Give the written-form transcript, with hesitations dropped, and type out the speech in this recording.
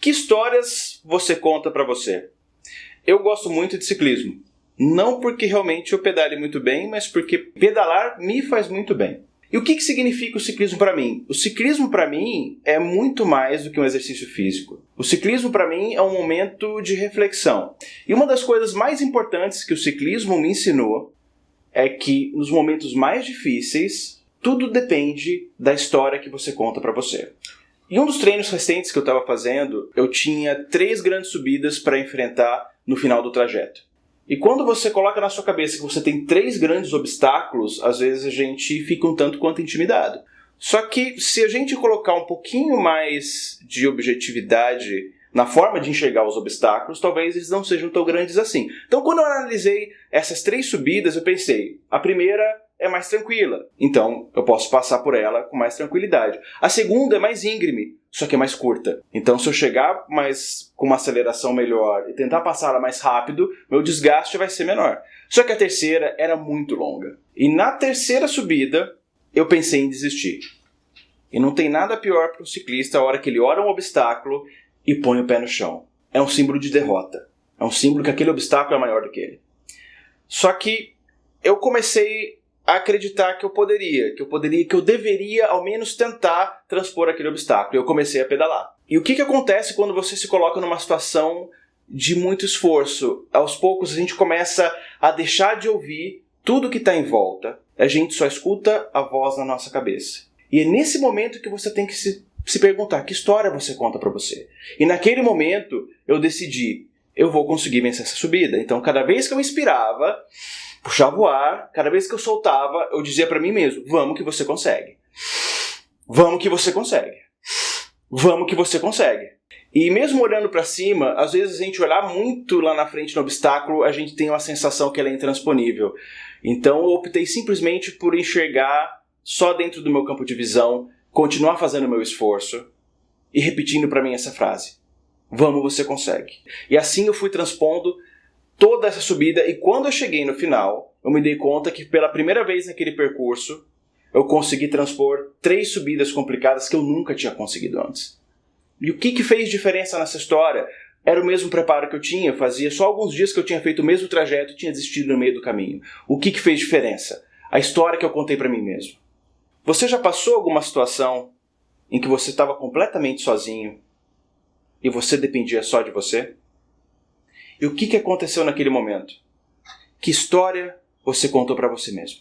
Que histórias você conta para você? Eu gosto muito de ciclismo. Não porque realmente eu pedale muito bem, mas porque pedalar me faz muito bem. E o que significa o ciclismo para mim? O ciclismo para mim é muito mais do que um exercício físico. O ciclismo para mim é um momento de reflexão. E uma das coisas mais importantes que o ciclismo me ensinou é que nos momentos mais difíceis, tudo depende da história que você conta para você. Em um dos treinos recentes que eu estava fazendo, eu tinha 3 grandes subidas para enfrentar no final do trajeto. E quando você coloca na sua cabeça que você tem 3 grandes obstáculos, às vezes a gente fica um tanto quanto intimidado. Só que se a gente colocar um pouquinho mais de objetividade na forma de enxergar os obstáculos, talvez eles não sejam tão grandes assim. Então quando eu analisei essas 3 subidas, eu pensei, a primeira é mais tranquila, então eu posso passar por ela com mais tranquilidade. A segunda é mais íngreme, só que é mais curta. Então se eu chegar com uma aceleração melhor e tentar passá-la mais rápido, meu desgaste vai ser menor. Só que a terceira era muito longa. E na terceira subida, eu pensei em desistir. E não tem nada pior para o ciclista a hora que ele olha um obstáculo e põe o pé no chão. É um símbolo de derrota. É um símbolo que aquele obstáculo é maior do que ele. Só que eu comecei a acreditar que eu deveria ao menos tentar transpor aquele obstáculo. E eu comecei a pedalar. E o que acontece quando você se coloca numa situação de muito esforço? Aos poucos a gente começa a deixar de ouvir tudo que está em volta. A gente só escuta a voz na nossa cabeça. E é nesse momento que você tem que se perguntar que história você conta para você. E naquele momento eu decidi, eu vou conseguir vencer essa subida. Então cada vez que eu inspirava, puxava o ar, cada vez que eu soltava, eu dizia para mim mesmo, vamos que você consegue. Vamos que você consegue. Vamos que você consegue. E mesmo olhando para cima, às vezes a gente olhar muito lá na frente no obstáculo, a gente tem uma sensação que ela é intransponível. Então eu optei simplesmente por enxergar só dentro do meu campo de visão, continuar fazendo o meu esforço e repetindo para mim essa frase. Vamos, você consegue. E assim eu fui transpondo toda essa subida, e quando eu cheguei no final, eu me dei conta que pela primeira vez naquele percurso, eu consegui transpor 3 subidas complicadas que eu nunca tinha conseguido antes. E o que fez diferença nessa história? Era o mesmo preparo que eu tinha, fazia só alguns dias que eu tinha feito o mesmo trajeto e tinha desistido no meio do caminho. O que fez diferença? A história que eu contei para mim mesmo. Você já passou alguma situação em que você estava completamente sozinho e você dependia só de você? E o que aconteceu naquele momento? Que história você contou para você mesmo?